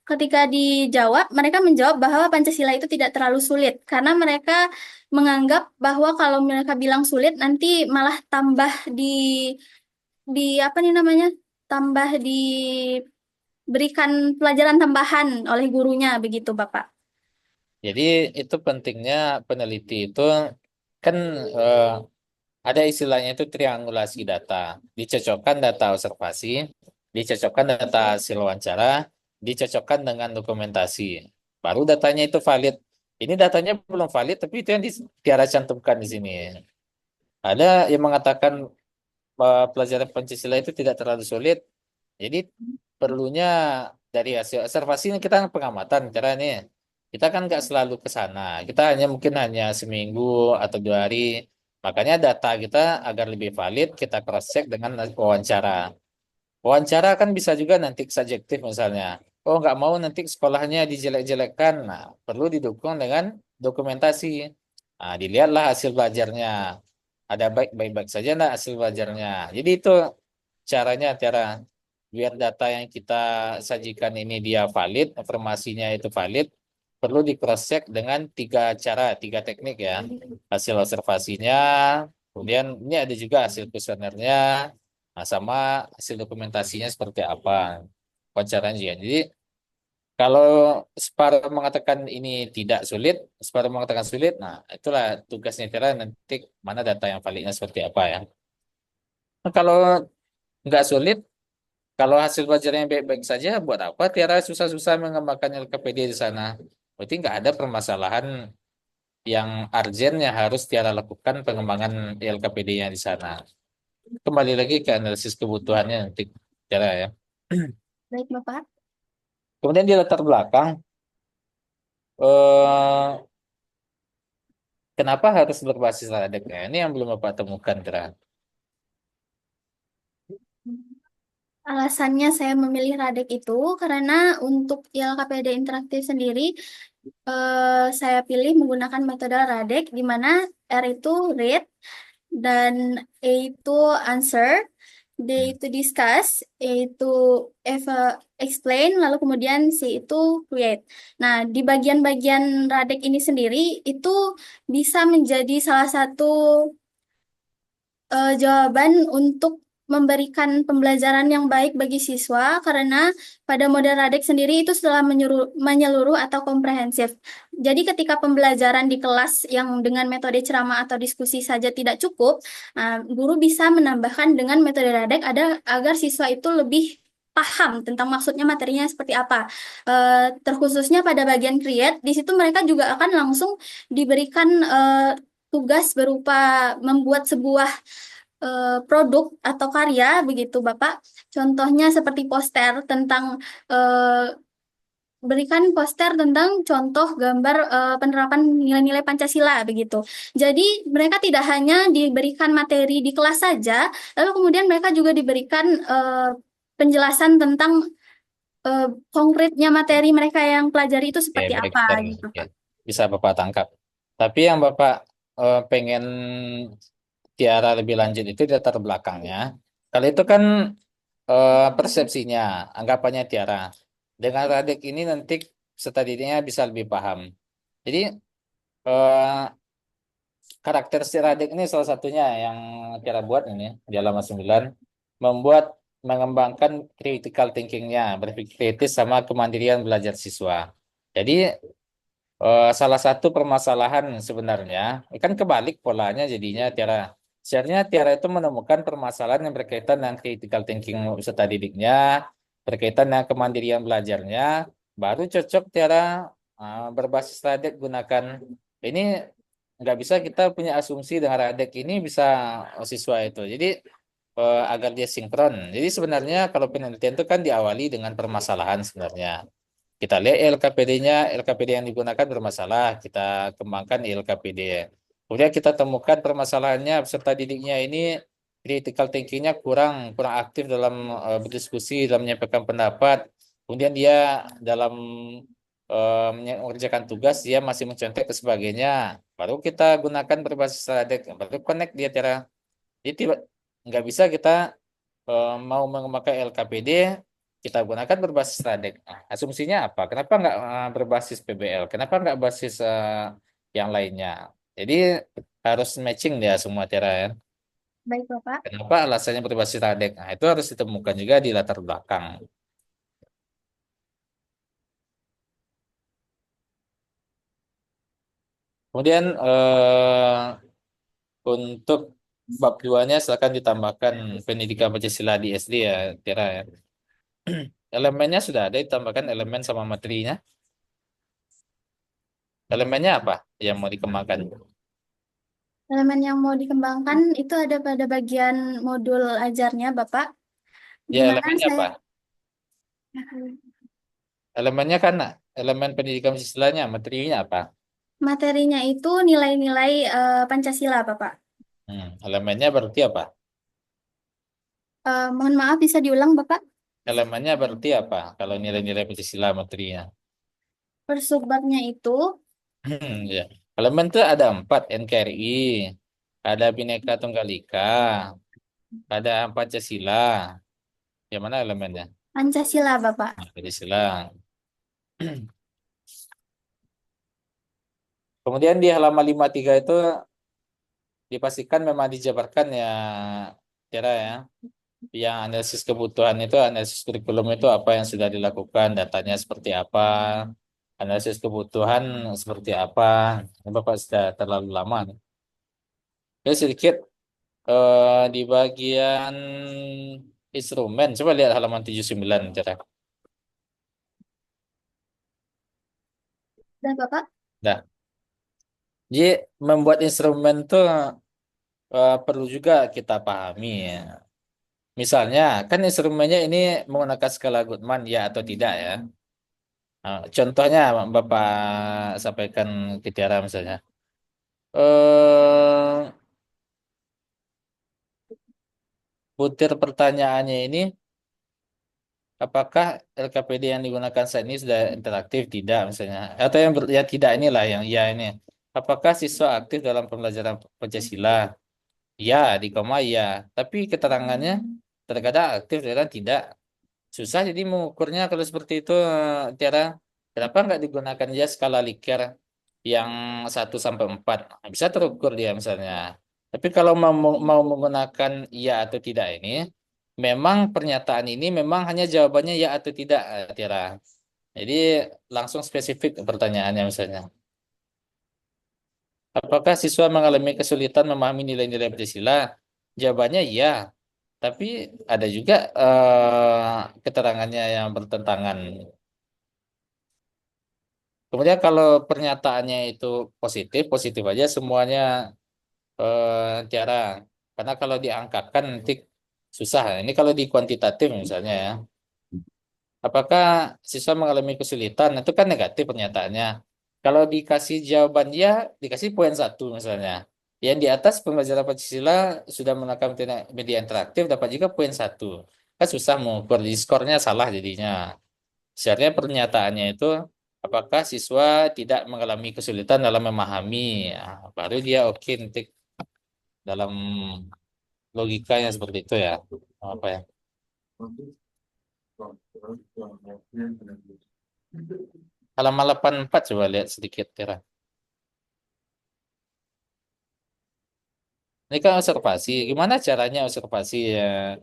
Ketika dijawab, mereka menjawab bahwa Pancasila itu tidak terlalu sulit, karena mereka menganggap bahwa kalau mereka bilang sulit, nanti malah tambah di apa nih namanya? Tambah diberikan pelajaran tambahan oleh gurunya, begitu, Bapak. Jadi itu pentingnya peneliti itu kan eh, ada istilahnya itu triangulasi data. Dicocokkan data observasi, dicocokkan data hasil wawancara, dicocokkan dengan dokumentasi. Baru datanya itu valid. Ini datanya belum valid, tapi itu yang Tiara cantumkan di sini. Ada yang mengatakan pelajaran Pancasila itu tidak terlalu sulit. Jadi perlunya dari hasil observasi ini kita kan pengamatan cara ini. Kita kan nggak selalu ke sana. Kita mungkin hanya seminggu atau 2 hari. Makanya data kita agar lebih valid kita cross check dengan wawancara. Wawancara kan bisa juga nanti subjektif misalnya. Oh nggak mau nanti sekolahnya dijelek-jelekkan. Nah perlu didukung dengan dokumentasi. Nah dilihatlah hasil belajarnya. Ada baik-baik saja nggak hasil belajarnya. Jadi itu caranya cara biar data yang kita sajikan ini dia valid, informasinya itu valid, perlu di cross check dengan 3 teknik ya. Hasil observasinya, kemudian ini ada juga hasil kuesionernya, nah, sama hasil dokumentasinya seperti apa. Wawancaranya juga. Jadi kalau separuh mengatakan ini tidak sulit, separuh mengatakan sulit, nah itulah tugasnya Tera nanti mana data yang validnya seperti apa ya. Nah, kalau nggak sulit, kalau hasil belajarnya baik-baik saja, buat apa Tiara susah-susah mengembangkan LKPD di sana? Berarti nggak ada permasalahan yang urgent yang harus Tiara lakukan pengembangan LKPD-nya di sana. Kembali lagi ke analisis kebutuhannya nanti. Tiara ya. Baik, Bapak. Kemudian di latar belakang, eh, kenapa harus berbasis radek? Nah, ini yang belum Bapak temukan, Tiara. Alasannya saya memilih Radek itu karena untuk ILKPD interaktif sendiri saya pilih menggunakan metode Radek di mana R itu read dan E itu answer, D Hmm. itu discuss, E itu explain, lalu kemudian C itu create. Nah, di bagian-bagian Radek ini sendiri itu bisa menjadi salah satu jawaban untuk memberikan pembelajaran yang baik bagi siswa karena pada model Radek sendiri itu setelah menyeluruh atau komprehensif. Jadi ketika pembelajaran di kelas yang dengan metode ceramah atau diskusi saja tidak cukup, guru bisa menambahkan dengan metode Radek ada agar siswa itu lebih paham tentang maksudnya materinya seperti apa. Terkhususnya pada bagian create, di situ mereka juga akan langsung diberikan tugas berupa membuat sebuah produk atau karya begitu Bapak. Contohnya seperti poster tentang eh, berikan poster tentang contoh gambar penerapan nilai-nilai Pancasila begitu. Jadi mereka tidak hanya diberikan materi di kelas saja, lalu kemudian mereka juga diberikan penjelasan tentang eh, konkretnya materi mereka yang pelajari itu Oke, seperti apa breakdown. gitu Oke. Pak. Bisa Bapak tangkap. Tapi yang Bapak pengen Tiara lebih lanjut itu di latar belakangnya. Kalau itu kan persepsinya, anggapannya Tiara. Dengan Radek ini nanti peserta didiknya bisa lebih paham. Jadi eh, karakter si Radek ini salah satunya yang Tiara buat ini di halaman 9 membuat mengembangkan critical thinkingnya, berpikir kritis sama kemandirian belajar siswa. Jadi salah satu permasalahan sebenarnya kan kebalik polanya jadinya Tiara. Sebenarnya Tiara itu menemukan permasalahan yang berkaitan dengan critical thinking peserta didiknya, berkaitan dengan kemandirian belajarnya, baru cocok Tiara berbasis Radek gunakan. Ini nggak bisa kita punya asumsi dengan Radek ini bisa siswa itu. Jadi agar dia sinkron. Jadi sebenarnya kalau penelitian itu kan diawali dengan permasalahan sebenarnya. Kita lihat LKPD-nya, LKPD yang digunakan bermasalah, kita kembangkan LKPD. Kemudian kita temukan permasalahannya peserta didiknya ini critical thinking-nya kurang kurang aktif dalam berdiskusi, dalam menyampaikan pendapat. Kemudian dia dalam mengerjakan tugas dia masih mencontek ke sebagainya. Baru kita gunakan berbasis Radek, baru connect dia cara. Jadi nggak bisa kita mau memakai LKPD kita gunakan berbasis Radek. Nah, asumsinya apa? Kenapa nggak berbasis PBL? Kenapa nggak basis yang lainnya? Jadi harus matching dia semua cara ya. Baik Bapak. Kenapa alasannya berbasis Radek? Nah, itu harus ditemukan juga di latar belakang. Kemudian untuk bab 2-nya silakan ditambahkan pendidikan Pancasila di SD ya, Tira ya. Elemennya sudah ada ditambahkan elemen sama materinya. Elemennya apa yang mau dikembangkan? Elemen yang mau dikembangkan itu ada pada bagian modul ajarnya, Bapak, Ya di mana elemennya saya apa? Elemennya kan elemen pendidikan Pancasilanya, materinya apa? materinya itu nilai-nilai Pancasila, Bapak. Elemennya berarti apa? Mohon maaf, bisa diulang, Bapak? Elemennya berarti apa? Kalau nilai-nilai Pancasila materinya. Persubabnya itu Ya. Elemen itu ada 4, NKRI, ada Bhinneka Tunggal Ika, ada Pancasila. Yang mana elemennya? Pancasila, Bapak. Nah, Pancasila. Kemudian di halaman 53 itu dipastikan memang dijabarkan ya, kira ya. Yang analisis kebutuhan itu, analisis kurikulum itu apa yang sudah dilakukan, datanya seperti apa, analisis kebutuhan seperti apa. Ini Bapak sudah terlalu lama nih. Oke, sedikit di bagian instrumen. Coba lihat halaman 79. Cara. Dan Bapak, Nah, jadi membuat instrumen itu perlu juga kita pahami ya. Misalnya, kan instrumennya ini menggunakan skala Goodman, ya atau tidak ya. Contohnya Bapak sampaikan ke Tiara misalnya. Eh, butir pertanyaannya ini, apakah LKPD yang digunakan saat ini sudah interaktif? Tidak misalnya. Atau yang ya tidak inilah yang ya ini. Apakah siswa aktif dalam pembelajaran Pancasila? Ya, di koma ya. Tapi keterangannya terkadang aktif, terkadang tidak. Susah jadi mengukurnya kalau seperti itu, Tiara. Kenapa nggak digunakan aja skala Likert yang 1 sampai 4? Nah, bisa terukur dia misalnya. Tapi kalau mau menggunakan iya atau tidak ini, memang pernyataan ini memang hanya jawabannya ya atau tidak, Tiara. Jadi langsung spesifik pertanyaannya misalnya. Apakah siswa mengalami kesulitan memahami nilai-nilai Pancasila? Jawabannya iya. Tapi ada juga keterangannya yang bertentangan. Kemudian kalau pernyataannya itu positif, positif aja semuanya, Tiara. Karena kalau diangkakan nanti susah. Ini kalau di kuantitatif misalnya ya. Apakah siswa mengalami kesulitan? Itu kan negatif pernyataannya. Kalau dikasih jawaban ya, dikasih poin 1 misalnya. Yang di atas pembelajaran Pancasila sudah menggunakan media interaktif dapat juga poin 1. Kan susah mengukur, di skornya salah jadinya. Sebenarnya pernyataannya itu apakah siswa tidak mengalami kesulitan dalam memahami. Nah, baru dia oke nanti dalam logikanya seperti itu ya. Apa ya? Halaman 84 coba lihat sedikit Tera. Ini kan observasi. Gimana caranya observasi ya,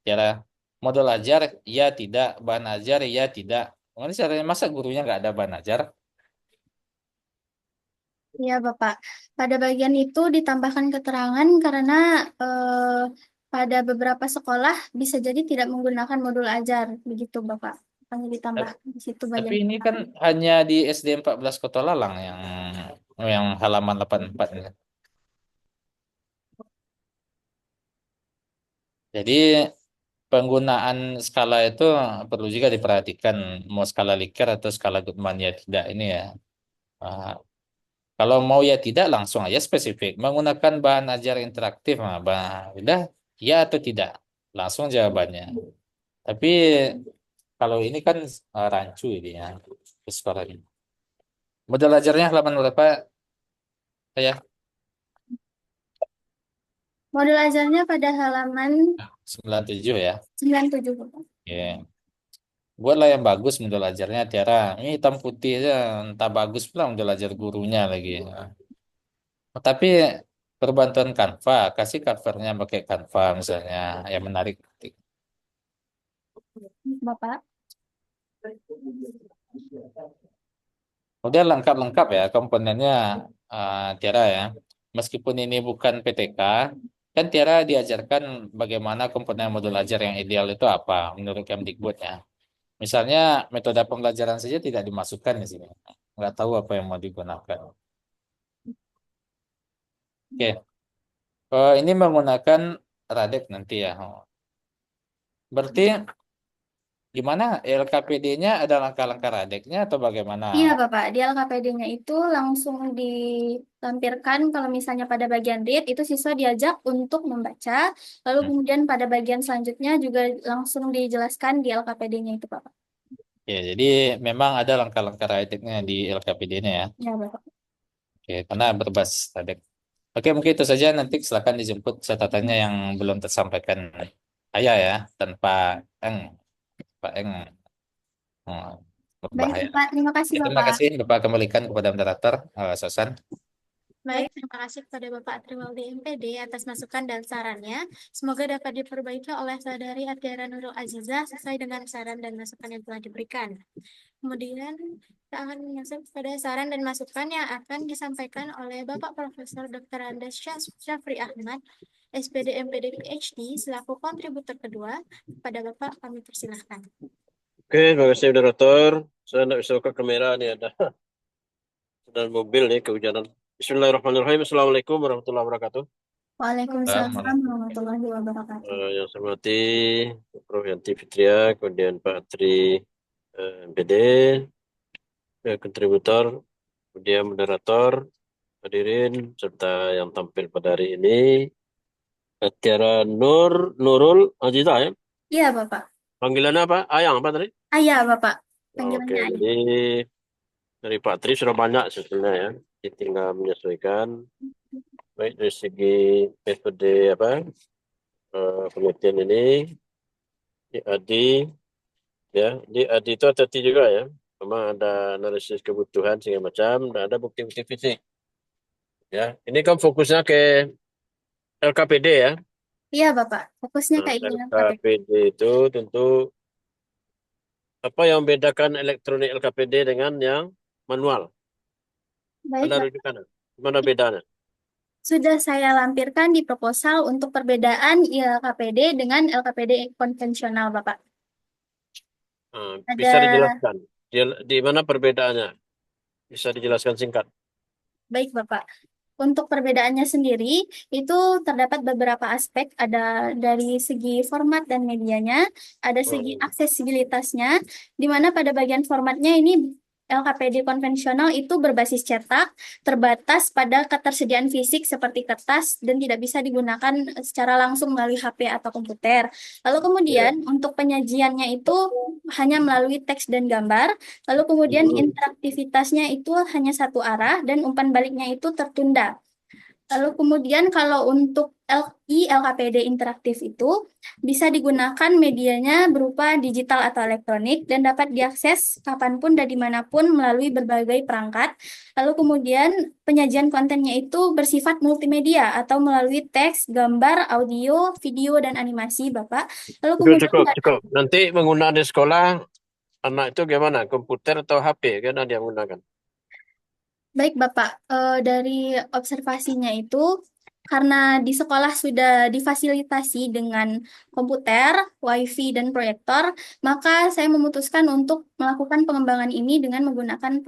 Tera? Model ajar, ya tidak. Bahan ajar, ya tidak. Gimana caranya? Masa gurunya nggak ada bahan ajar? Ya, Bapak. Pada bagian itu ditambahkan keterangan karena eh, pada beberapa sekolah bisa jadi tidak menggunakan modul ajar, begitu, Bapak. Hanya ditambah di situ Tapi bagian ini kan keterangan. hanya di SD 14 Kota Lalang yang halaman 84 ini. Jadi penggunaan skala itu perlu juga diperhatikan, mau skala Likert atau skala Goodman ya tidak ini ya. Ah, kalau mau ya tidak langsung aja spesifik menggunakan bahan ajar interaktif, udah ya atau tidak langsung jawabannya. Tapi kalau ini kan rancu ini ya skornya. Model ajarnya halaman berapa ya? Modul ajarnya pada halaman 97 ya. 97, Bapak. Ya. Buatlah yang bagus model ajarnya Tiara. Ini hitam putih aja, entah bagus pula model ajar gurunya lagi. Tapi perbantuan Canva, kasih covernya pakai Canva misalnya, yang menarik. Bapak. Kemudian lengkap-lengkap ya komponennya, Tiara ya. Meskipun ini bukan PTK, kan Tiara diajarkan bagaimana komponen modul ajar yang ideal itu apa menurut Kemdikbudnya. Misalnya metode pembelajaran saja tidak dimasukkan di sini. Nggak tahu apa yang mau digunakan. Oke, ini menggunakan Radek nanti ya. Berarti gimana? LKPD-nya ada langkah-langkah Radeknya atau bagaimana? Iya, Bapak. Di LKPD-nya itu langsung dilampirkan kalau misalnya pada bagian read itu siswa diajak untuk membaca, lalu Hmm. kemudian pada bagian selanjutnya juga langsung dijelaskan di LKPD-nya itu, Bapak. Ya, jadi memang ada langkah-langkah Radeknya di LKPD-nya ya. Ya, Bapak. Oke, karena berbasis Radek. Oke, mungkin itu saja. Nanti silakan dijemput catatannya yang belum tersampaikan ayah ya, tanpa eng, Pak eng, Baik, berbahaya. Bapak. Terima kasih, Ya, terima Bapak. kasih Bapak kembalikan kepada moderator, Sosan. Baik, terima kasih kepada Bapak Triwaldi MPD atas masukan dan sarannya. Semoga dapat diperbaiki oleh saudari Atiara Nurul Azizah sesuai dengan saran dan masukan yang telah diberikan. Kemudian kita akan masuk pada saran dan masukan yang akan disampaikan oleh Bapak Profesor Dr. Andes Syafri Ahmad, SPD MPD PhD, selaku kontributor kedua. Kepada Bapak kami persilahkan. Oke, terima kasih moderator. Saya tidak bisa buka kamera nih, ada mobil nih kehujanan. Bismillahirrahmanirrahim. Assalamualaikum warahmatullahi wabarakatuh. Waalaikumsalam Malam. warahmatullahi wabarakatuh. Yang saya hormati Prof. Yanti Fitria, kemudian Pak Tri MPD, kontributor, kemudian moderator, hadirin, serta yang tampil pada hari ini. Tiara Nurul Azizah ya. Iya, Bapak. Panggilannya apa? Ayang apa tadi? Ayah, Bapak. Oke, Panggilannya Ayah. jadi dari Pak Tri sudah banyak sebetulnya ya. Jadi tinggal menyesuaikan baik dari segi metode penelitian ini di ADI ya. Di ADI itu ada juga ya. Memang ada analisis kebutuhan segala macam dan ada bukti-bukti fisik. Ya, ini kan fokusnya ke LKPD ya. Iya, Bapak. Fokusnya Nah, kayak gini, Bapak. LKPD itu tentu apa yang membedakan elektronik LKPD dengan yang manual? Baik, Ada Bapak. rujukan? Gimana bedanya? Sudah saya lampirkan di proposal untuk perbedaan ILKPD dengan LKPD konvensional, Bapak. Bisa Ada, dijelaskan di mana perbedaannya? Bisa dijelaskan singkat. baik, Bapak. Untuk perbedaannya sendiri, itu terdapat beberapa aspek, ada dari segi format dan medianya, ada segi Hmm. aksesibilitasnya, di mana pada bagian formatnya ini LKPD konvensional itu berbasis cetak, terbatas pada ketersediaan fisik seperti kertas, dan tidak bisa digunakan secara langsung melalui HP atau komputer. Lalu Ya. kemudian untuk penyajiannya itu hanya melalui teks dan gambar, lalu kemudian Hmm. interaktivitasnya itu hanya satu arah, dan umpan baliknya itu tertunda. Lalu kemudian kalau untuk LKPD interaktif itu bisa digunakan medianya berupa digital atau elektronik dan dapat diakses kapanpun dan dimanapun melalui berbagai perangkat. Lalu kemudian penyajian kontennya itu bersifat multimedia atau melalui teks, gambar, audio, video, dan animasi, Bapak. Lalu Cukup, kemudian cukup, cukup. Nanti menggunakan di sekolah, anak itu gimana? Komputer atau HP? Kan ada yang menggunakan. baik, Bapak. Dari observasinya itu, karena di sekolah sudah difasilitasi dengan komputer, wifi, dan proyektor, maka saya memutuskan untuk melakukan pengembangan ini dengan menggunakan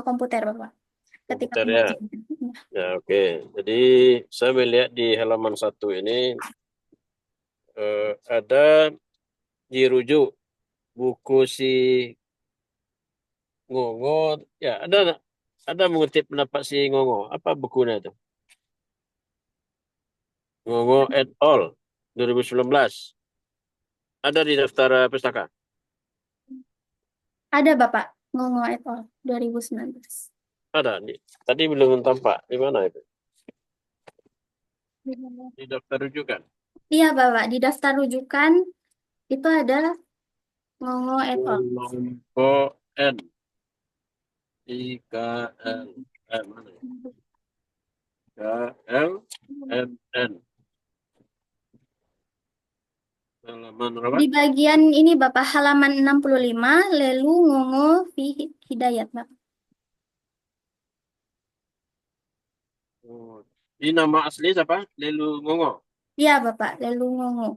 komputer, Bapak. Ketika Komputer ya. pengajian. Ya, oke. Jadi saya melihat di halaman 1 ini ada dirujuk buku si Ngongo. Ya, ada mengutip pendapat si Ngongo. Apa bukunya itu? Ngongo et al. 2019. Ada di daftar pustaka. Ada, Bapak. Ngongo et al. 2019. Ada. Tadi belum tampak. Di mana itu? Di daftar rujukan. Iya, Bapak. Di daftar rujukan itu ada Ngongo et al. Ngongo N. IKL. Mana ya? KLMN. Halaman berapa? Di bagian ini, Bapak, halaman 65, Lelu Ngongo Fi Hidayat, Bapak. Oh. Ini nama asli siapa? Lelu Ngongo. Iya, Bapak, Lelu Ngongo.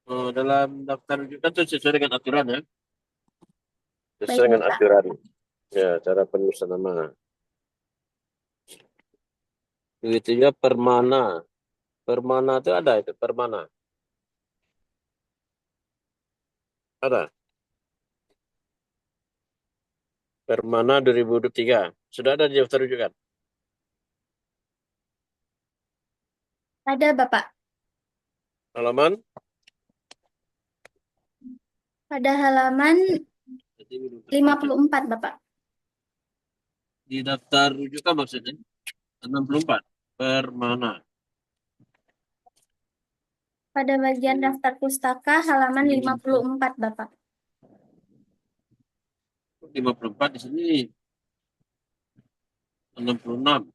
Oh, dalam daftar rujukan itu sesuai dengan aturan ya. Baik, Sesuai dengan Bapak. aturan. Ya, cara penulisan nama. Begitu juga permana. Permana itu ada itu, permana. Ada. Permana 2023. Sudah ada di daftar rujukan. Ada, Bapak. Halaman? Pada halaman Jadi belum terbaca. 54, Bapak. Di daftar rujukan maksudnya 64. Permana. Pada bagian daftar pustaka halaman 54, Bapak. 54 di sini 66.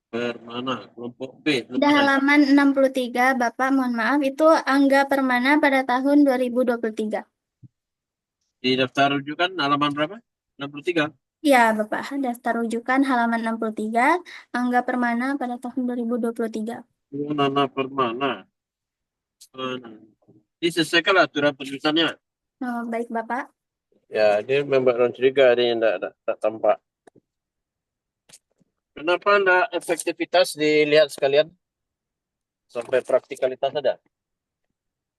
Permana kelompok B. Belum Pada ada. halaman 63, Bapak, mohon maaf, itu Angga Permana pada tahun 2023. Di daftar rujukan halaman berapa? 63. Ya, Bapak, daftar rujukan halaman 63, Angga Permana pada tahun 2023. Oh, Nana Permana. Disesuaikan aturan penulisannya. Oh, baik, Bapak. Ya, dia memang curiga ini tidak tampak. Kenapa enggak efektivitas dilihat sekalian? Sampai praktikalitas ada.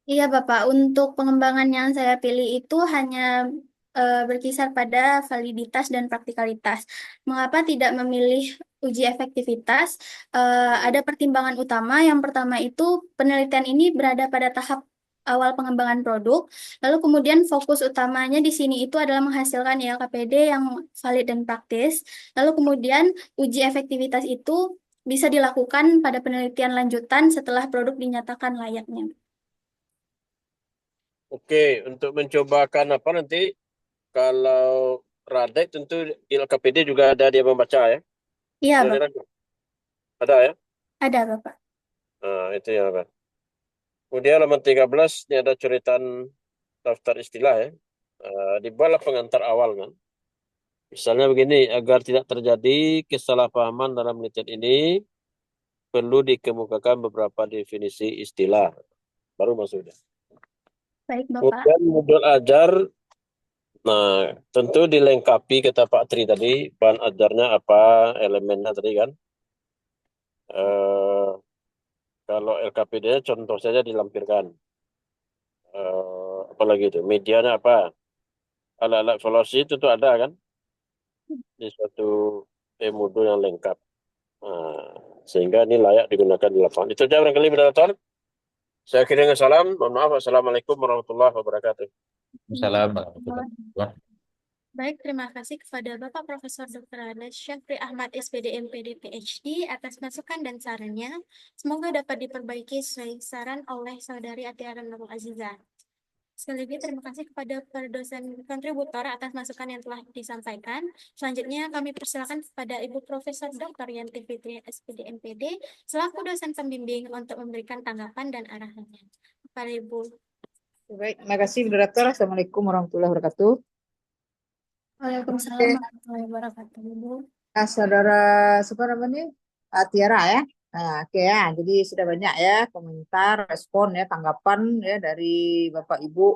Iya, Bapak. Untuk pengembangan yang saya pilih itu hanya berkisar pada validitas dan praktikalitas. Mengapa tidak memilih uji efektivitas? Ada pertimbangan utama. Yang pertama itu penelitian ini berada pada tahap awal pengembangan produk. Lalu kemudian fokus utamanya di sini itu adalah menghasilkan ILKPD yang valid dan praktis. Lalu kemudian uji efektivitas itu bisa dilakukan pada penelitian lanjutan setelah produk dinyatakan layaknya. Oke, untuk mencobakan apa nanti kalau Radek tentu di LKPD juga ada dia membaca ya. Iya, Ada Bapak. dia? Ada ya. Ada, Bapak. Nah, itu ya apa. Kemudian halaman 13 ini ada coretan daftar istilah ya. Dibuatlah pengantar awal kan. Misalnya begini, agar tidak terjadi kesalahpahaman dalam penelitian ini, perlu dikemukakan beberapa definisi istilah. Baru masuk. Baik, Bapak. Kemudian modul ajar, nah tentu dilengkapi kata Pak Tri tadi, bahan ajarnya apa, elemennya tadi kan. Eh, Kalau LKPD-nya contoh saja dilampirkan. Apalagi itu, medianya apa, alat-alat evaluasi itu tuh ada kan, di suatu modul yang lengkap. Nah, sehingga ini layak digunakan di lapangan. Itu aja barangkali moderator. Saya akhiri dengan salam. Mohon maaf. Assalamualaikum warahmatullahi wabarakatuh. Assalamualaikum warahmatullahi wabarakatuh. Baik, terima kasih kepada Bapak Profesor Dr. Ades Syafri Ahmad, SPD, MPD, PhD atas masukan dan sarannya. Semoga dapat diperbaiki sesuai saran oleh Saudari Atiara Nurul Azizah. Sekali lagi terima kasih kepada para dosen kontributor atas masukan yang telah disampaikan. Selanjutnya kami persilakan kepada Ibu Profesor Dr. Yanti Fitri, SPD, MPD, selaku dosen pembimbing untuk memberikan tanggapan dan arahannya. Kepada Ibu. Baik, terima kasih moderator. Assalamualaikum warahmatullahi wabarakatuh. Waalaikumsalam warahmatullahi wabarakatuh, Ibu. Nah, saudara siapa namanya? Tiara ya. Nah, oke ya. Jadi sudah banyak ya komentar, respon ya, tanggapan ya dari Bapak Ibu,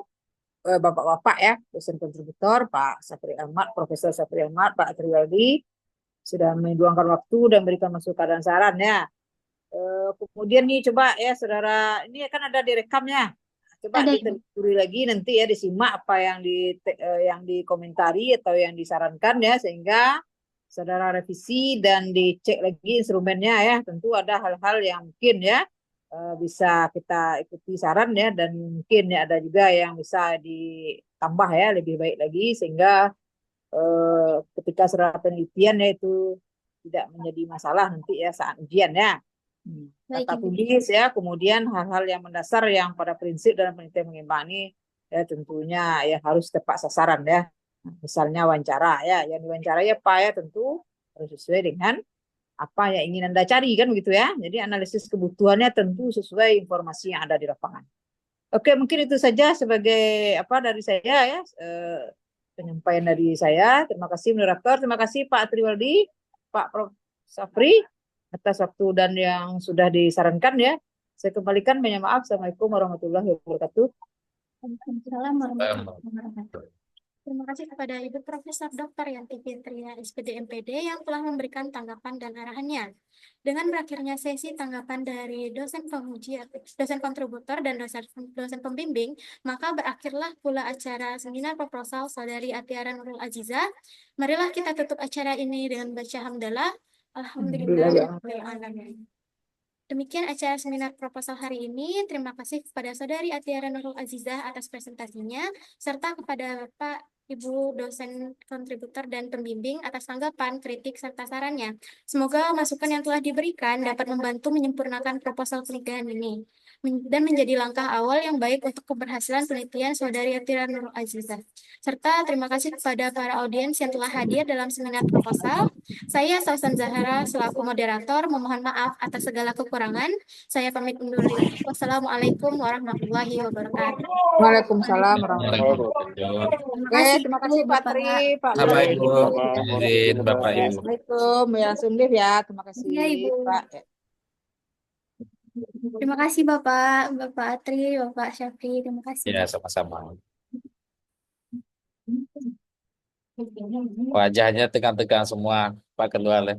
Bapak-bapak ya, dosen kontributor, Pak Syafri Ahmad, Profesor Syafri Ahmad, Pak Triwaldi sudah meluangkan waktu dan memberikan masukan dan saran ya. Kemudian nih coba ya saudara, ini kan ada direkamnya. Coba Ada, Ibu. ditelusuri lagi nanti ya, disimak apa yang dikomentari atau yang disarankan ya, sehingga saudara revisi dan dicek lagi instrumennya ya. Tentu ada hal-hal yang mungkin ya bisa kita ikuti saran ya, dan mungkin ya ada juga yang bisa ditambah ya lebih baik lagi, sehingga ketika saudara penelitian ya itu tidak menjadi masalah nanti ya saat ujian ya. Baik, Tata Ibu. tulis ya, kemudian hal-hal yang mendasar yang pada prinsip dalam penelitian mengimbang ini ya tentunya ya harus tepat sasaran ya. Misalnya wawancara ya, yang diwawancarai apa ya tentu harus sesuai dengan apa yang ingin Anda cari kan begitu ya. Jadi analisis kebutuhannya tentu sesuai informasi yang ada di lapangan. Oke, mungkin itu saja sebagai apa dari saya ya, penyampaian dari saya. Terima kasih moderator, terima kasih Pak Triwaldi, Pak Prof. Syafri atas waktu dan yang sudah disarankan ya. Saya kembalikan, banyak maaf. Assalamualaikum warahmatullahi wabarakatuh. Waalaikumsalam warahmatullahi wabarakatuh. Terima kasih kepada Ibu Profesor Dr. Yanti Fitri, SPD, MPD yang telah memberikan tanggapan dan arahannya. Dengan berakhirnya sesi tanggapan dari dosen penguji, dosen kontributor, dan dosen pembimbing, maka berakhirlah pula acara seminar proposal Saudari Atiara Nurul Azizah. Marilah kita tutup acara ini dengan baca hamdalah. Alhamdulillahirrahmanirrahim. Demikian acara seminar proposal hari ini. Terima kasih kepada Saudari Atiara Nurul Azizah atas presentasinya, serta kepada Bapak Ibu dosen kontributor dan pembimbing atas tanggapan, kritik, serta sarannya. Semoga masukan yang telah diberikan dapat membantu menyempurnakan proposal penelitian ini dan menjadi langkah awal yang baik untuk keberhasilan penelitian Saudari Atiara Nurul Azizah. Serta terima kasih kepada para audiens yang telah hadir dalam seminar proposal. Saya Sausan Zahara selaku moderator memohon maaf atas segala kekurangan. Saya pamit undur diri. Wassalamualaikum warahmatullahi wabarakatuh. Waalaikumsalam warahmatullahi wabarakatuh. Oke, terima kasih Pak Tri, Pak Sama Triwaldi. Ibu, izin Bapak Ibu. Assalamualaikum, ya langsung live ya. Terima kasih Ya, Ibu. Pak. Terima kasih Bapak, Bapak Atri, Bapak Syafri. Terima kasih. Ya, sama-sama. Wajahnya tegang-tegang semua, Pak Ketua.